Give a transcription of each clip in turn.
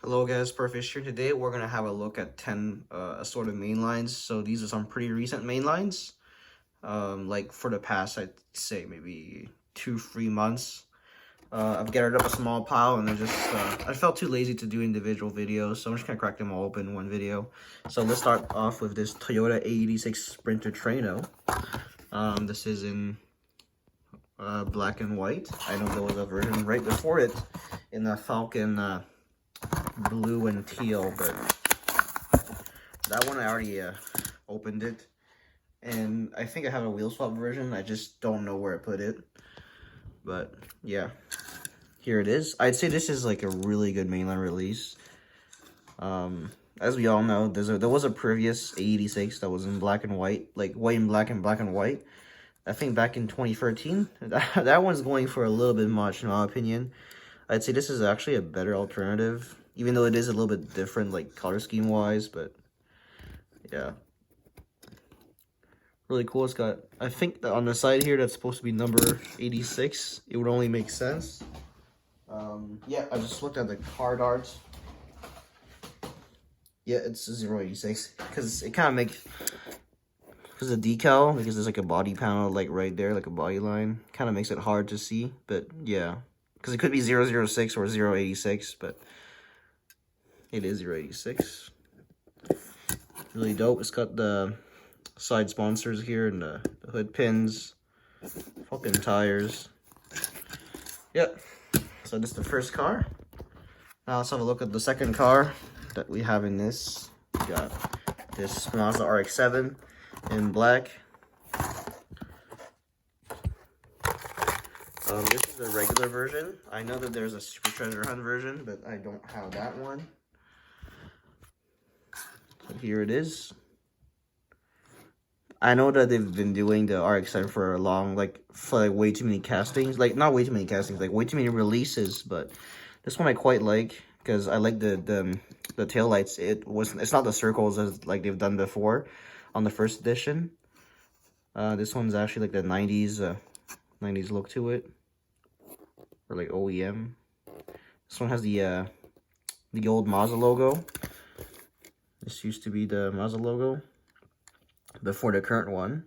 Hello guys, Perfect here. Today we're going to have a look at 10 assorted mainlines. So these are some pretty recent mainlines. Like for the past, I'd say maybe 2-3 months. I've gathered up a small pile and I felt too lazy to do individual videos. So I'm just going to crack them all open in one video. So let's start off with this Toyota A86 Sprinter Trano. This is in black and white. I know there was a version right before it in the Falcon blue and teal, but that one I already opened it, and I think I have a wheel swap version. I just don't know where I put it, but yeah, here it is. I'd say this is like a really good mainline release. As we all know, there was a previous A86 that was in black and white, like white and black and black and white. I think back in 2013. That one's going for a little bit much in my opinion. I'd say this is actually a better alternative, even though it is a little bit different, like color scheme wise, but yeah. Really cool. It's got, I think that on the side here, that's supposed to be number 86. It would only make sense. Yeah, I just looked at the card art. Yeah, it's 086, because it kind of makes, because the decal, because there's like a body panel like right there, like a body line, kind of makes it hard to see, but yeah. Because it could be 006 or 086, but it is 086. Really dope. It's got the side sponsors here and the hood pins, fucking tires. Yep. So this is the first car. Now let's have a look at the second car that we have in this. We got this Mazda RX7 in black. This is the regular version. I know that there's a Super Treasure Hunt version, but I don't have that one. So here it is. I know that they've been doing the RX7 for a long, for way too many castings. Like, not way too many castings, like way too many releases, but this one I quite like, because I like the taillights. It's not the circles as like they've done before on the first edition. This one's actually like the 90s look to it. Or like OEM. This one has the old Mazda logo. This used to be the Mazda logo before the current one.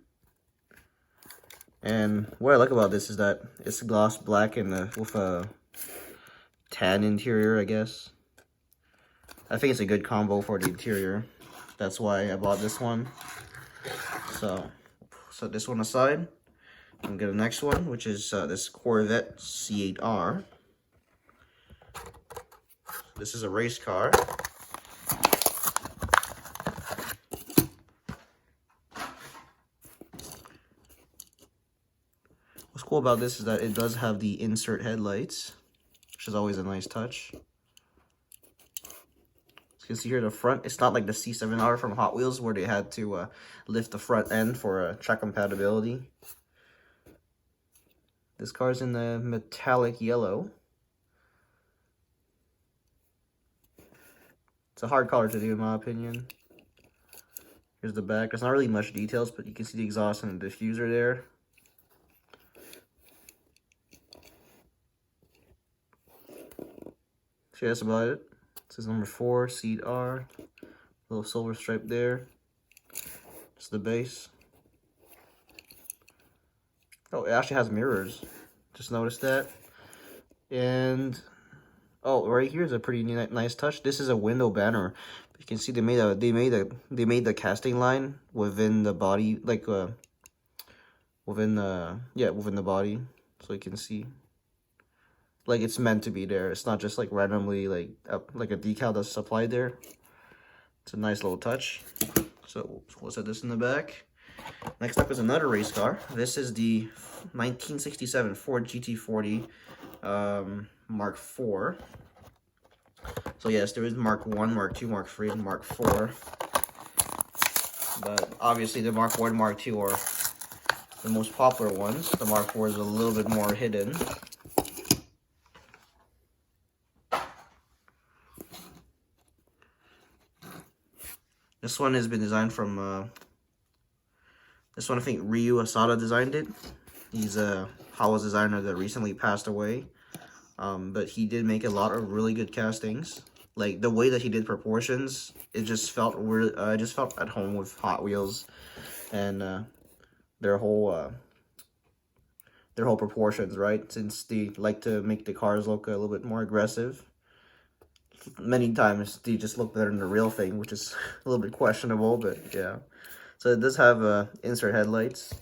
And what I like about this is that it's gloss black and with a tan interior, I guess. I think it's a good combo for the interior. That's why I bought this one. So set this one aside. And get the next one, which is this Corvette C8R. This is a race car. What's cool about this is that it does have the insert headlights, which is always a nice touch. As you can see here, the front, it's not like the C7R from Hot Wheels where they had to lift the front end for track compatibility. This car's in the metallic yellow. It's a hard color to do in my opinion. Here's the back. There's not really much details, but you can see the exhaust and the diffuser there. So that's about it. This is number 4, Seat R. Little silver stripe there. Just the base. Oh, it actually has mirrors. Just noticed that. And oh, right here is a pretty nice touch. This is a window banner. You can see they made the casting line within the body, like within the body, so you can see. Like it's meant to be there. It's not just like randomly like a decal that's supplied there. It's a nice little touch. So we'll set this in the back. Next up is another race car. This is the 1967 Ford GT40 Mark IV. So yes, there is Mark 1, Mark 2, Mark 3, and Mark 4. But obviously the Mark 1, Mark 2 are the most popular ones. The Mark 4 is a little bit more hidden. This one has been designed from, this one I think Ryu Asada designed it. He's a Hawa's designer that recently passed away. But he did make a lot of really good castings. like the way that he did proportions, it just felt weird. I just felt at home with Hot Wheels and their whole proportions, right? Since they like to make the cars look a little bit more aggressive. Many times they just look better than the real thing, which is a little bit questionable, but yeah. So it does have insert headlights,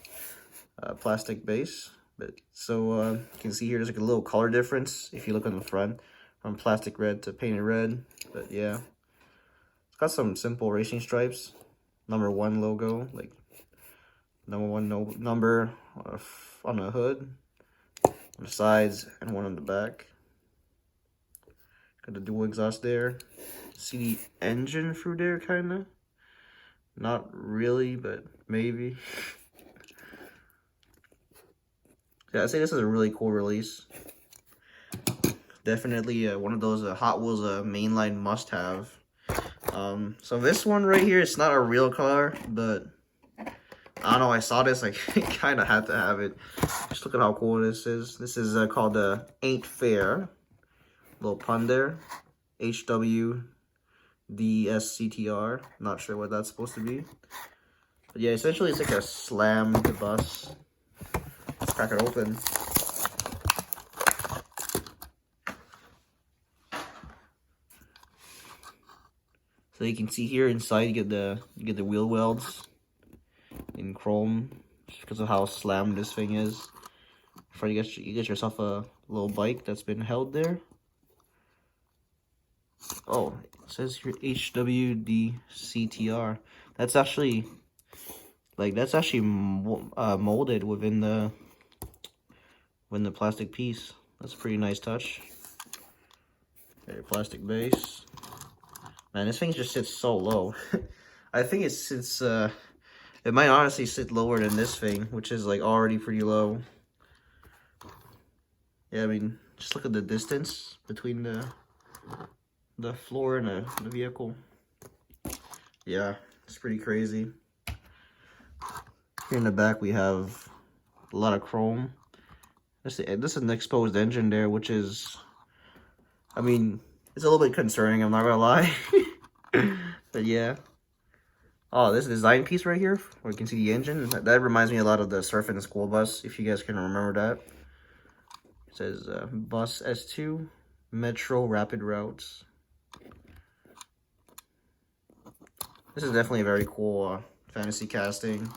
plastic base, but so you can see here there's like a little color difference if you look on the front, from plastic red to painted red. But yeah, it's got some simple racing stripes, #1 logo, like #1 number on the hood, on the sides, and one on the back. Got the dual exhaust there. See the engine through there, kind of. Not really, but maybe. Yeah, I'd say this is a really cool release. Definitely one of those Hot Wheels mainline must-have. So this one right here, it's not a real car, but I don't know, I saw this, I kind of had to have it. Just look at how cool this is. This is called the Aint Fair. Little Punder. HWDSCTR. Not sure what that's supposed to be. But yeah, essentially it's like a slammed bus. Let's crack it open. So you can see here inside you get the wheel welds in chrome, just because of how slammed this thing is. Before you get yourself a little bike that's been held there. Oh, it says here HWDCTR. That's actually molded within the plastic piece. That's a pretty nice touch. Okay, plastic base. Man, this thing just sits so low. I think it sits, it might honestly sit lower than this thing, which is like already pretty low. Yeah, I mean, just look at the distance between the floor and the vehicle. Yeah, it's pretty crazy. Here in the back we have a lot of chrome. This is an exposed engine there, which is, I mean, it's a little bit concerning, I'm not gonna lie. But yeah. Oh, this design piece right here, where you can see the engine, that reminds me a lot of the Surfing School Bus, if you guys can remember that. It says Bus S2, Metro Rapid Routes. This is definitely a very cool fantasy casting.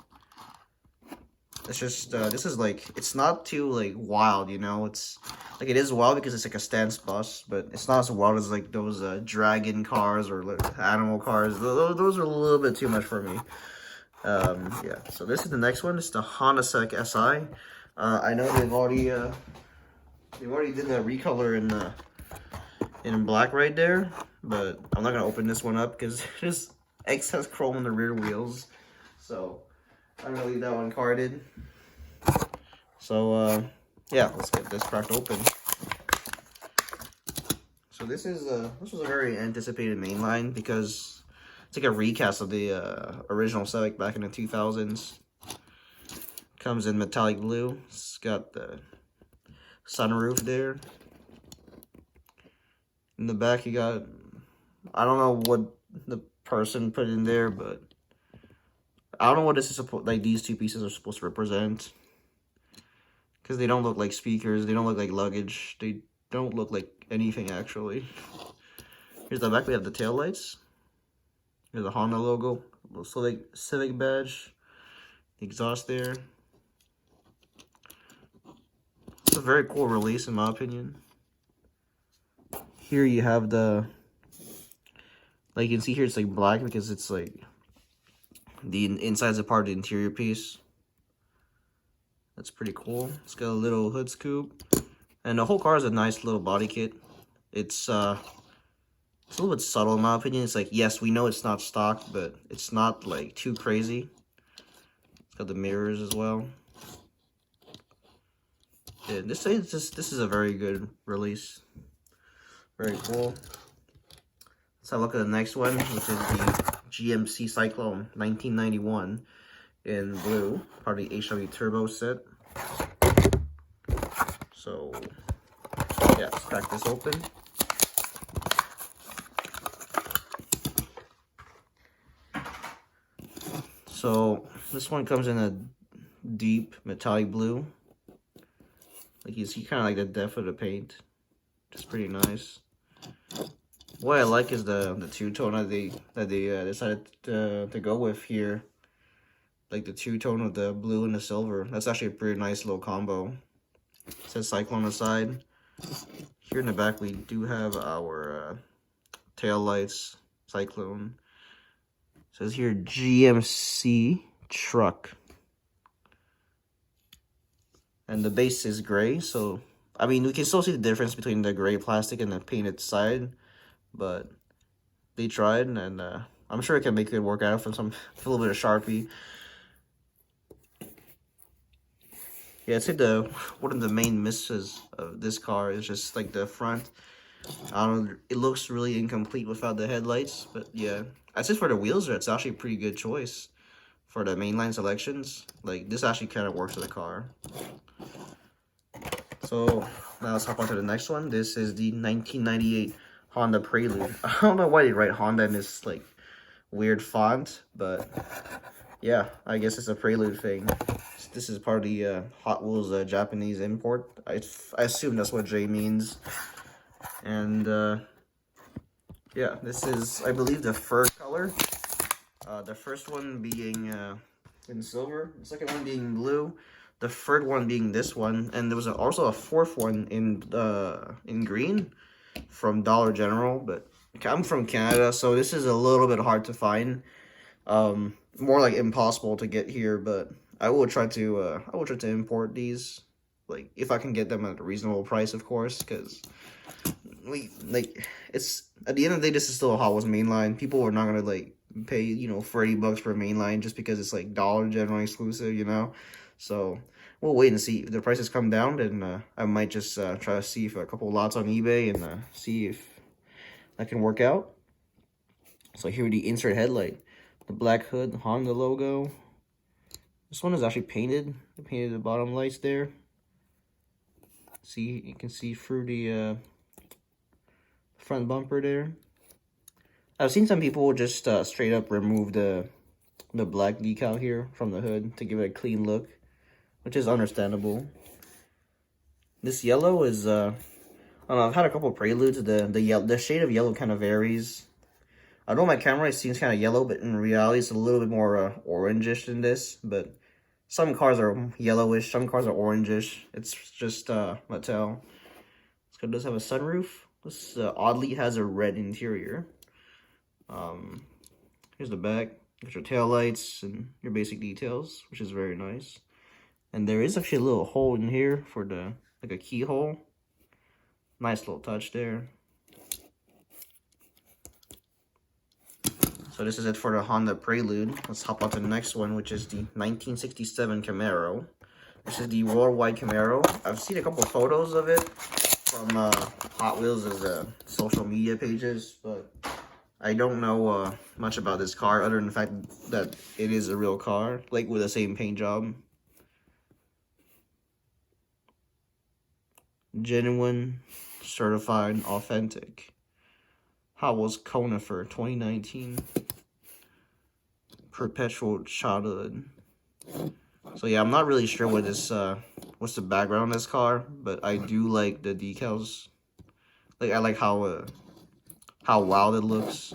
It's just, this is like, it's not too like wild, you know, it's like, it is wild because it's like a stance bus, but it's not as wild as like those dragon cars or like, animal cars. Those are a little bit too much for me. Yeah, so this is the next one. It's the Honda Civic SI. I know they've already did the recolor in black right there, but I'm not gonna open this one up because there's excess chrome on the rear wheels, so I'm gonna leave that one carded. So yeah, let's get this cracked open. So this was a very anticipated mainline because it's like a recast of the original Civic back in the 2000s. Comes in metallic blue. It's got the sunroof there. In the back you got, I don't know what the person put in there, but I don't know what this is supposed, like these two pieces are supposed to represent, because they don't look like speakers, they don't look like luggage, they don't look like anything actually. Here's the back. We have the tail lights. Here's the Honda logo, little Civic badge, the exhaust there. It's a very cool release in my opinion. Here you have the, like you can see here, it's like black because it's like the inside's a part of the interior piece. That's pretty cool. It's got a little hood scoop, and the whole car is a nice little body kit. It's a little bit subtle in my opinion. It's like, yes, we know it's not stock, but it's not like too crazy. It's got the mirrors as well. Yeah, this is a very good release. Very cool. Let's have a look at the next one, which is the GMC Cyclone 1991 in blue, part of the HW Turbo set. So yeah, let's crack this open. So this one comes in a deep metallic blue. Like you see kind of like the depth of the paint. It's pretty nice. What I like is the two-tone that they decided to go with here. Like the two-tone of the blue and the silver. That's actually a pretty nice little combo. It says Cyclone on the side. Here in the back we do have our tail lights, Cyclone. It says here GMC truck. And the base is gray, so I mean we can still see the difference between the gray plastic and the painted side, but they tried, and I'm sure it can make it work out for a little bit of Sharpie. Yeah, I'd say one of the main misses of this car is just like the front. I don't know, it looks really incomplete without the headlights, but yeah. I'd say for the wheels, it's actually a pretty good choice for the mainline selections. Like, this actually kind of works with the car. So, now let's hop on to the next one. This is the 1998 Honda Prelude. I don't know why they write Honda in this, like, weird font, but yeah, I guess it's a Prelude thing. This is part of the Hot Wheels Japanese import. I assume that's what J means. And yeah, this is, I believe, the third color. The first one being in silver, the second one being blue, the third one being this one, and there was also a fourth one in green from Dollar General. But I'm from Canada, so this is a little bit hard to find. More like impossible to get here, but I will try to import these, like if I can get them at a reasonable price, of course, because it's at the end of the day, this is still a Hot Wheels mainline. People are not gonna like pay, you know, $30 for a mainline just because it's like Dollar General exclusive, you know. So we'll wait and see. If the prices come down, then I might just try to see if a couple lots on eBay and see if that can work out. So here the insert headlight, the black hood, the Honda logo. This one is actually painted. They painted the bottom lights there. See, you can see through the front bumper there. I've seen some people just straight up remove the black decal here from the hood to give it a clean look, which is understandable. This yellow is I don't know, I've had a couple of Preludes. The shade of yellow kind of varies. I know my camera it seems kind of yellow, but in reality it's a little bit more orangish than this. But some cars are yellowish, some cars are orangish. It's just Mattel. This car does have a sunroof. This oddly has a red interior. Here's the back. Got your tail lights and your basic details, which is very nice. And there is actually a little hole in here for the like a keyhole. Nice little touch there. So this is it for the Honda Prelude. Let's hop on to the next one, which is the 1967 Camaro. This is the worldwide Camaro. I've seen a couple of photos of it from Hot Wheels' social media pages, but I don't know much about this car other than the fact that it is a real car, like with the same paint job. Genuine, certified, authentic. Hot Wheels Conifer 2019. Perpetual childhood. So yeah, I'm not really sure what this what's the background of this car, but I do like the decals. Like I like how wild it looks.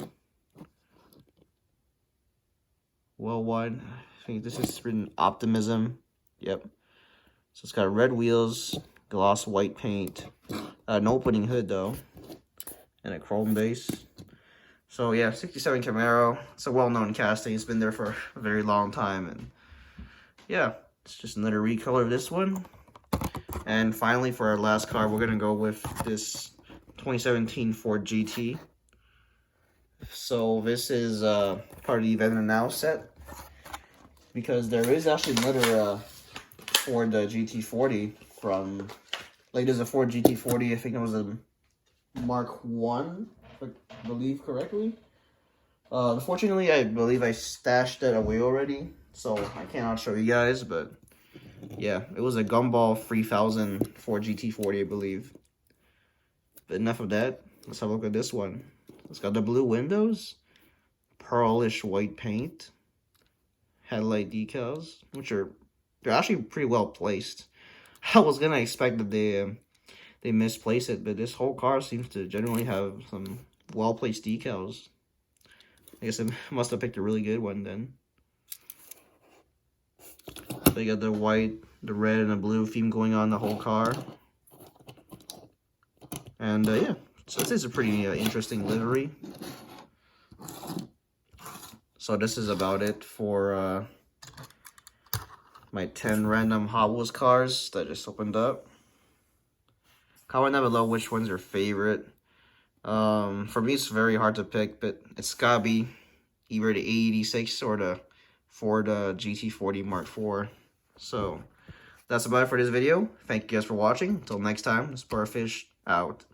Well wide. I think this is written Optimism. Yep. So it's got red wheels, gloss white paint, no opening hood though, and a chrome base. So yeah, 67 Camaro. It's a well-known casting. It's been there for a very long time, and yeah, it's just another recolor of this one. And finally, for our last car, we're gonna go with this 2017 Ford GT. So this is part of the Then and Now set, because there is actually another Ford GT40 from, like, there's a Ford GT40. I think it was a Mark 1. If I believe correctly. Unfortunately, I believe I stashed it away already, so I cannot show you guys, but yeah, it was a Gumball 3000 Ford GT40, I believe. But enough of that. Let's have a look at this one. It's got the blue windows, pearlish white paint, headlight decals, which they're actually pretty well placed. I was gonna expect that they misplace it, but this whole car seems to generally have some well placed decals. I guess I must have picked a really good one then. So you got the white, the red, and the blue theme going on the whole car. And yeah, so this is a pretty interesting livery. So this is about it for my 10 random Hot Wheels cars that I just opened up. Comment down below which one's your favorite. For me, it's very hard to pick, but it's gotta be either the A86 or the Ford GT40 Mark IV. So that's about it for this video. Thank you guys for watching. Until next time, Sparfish out.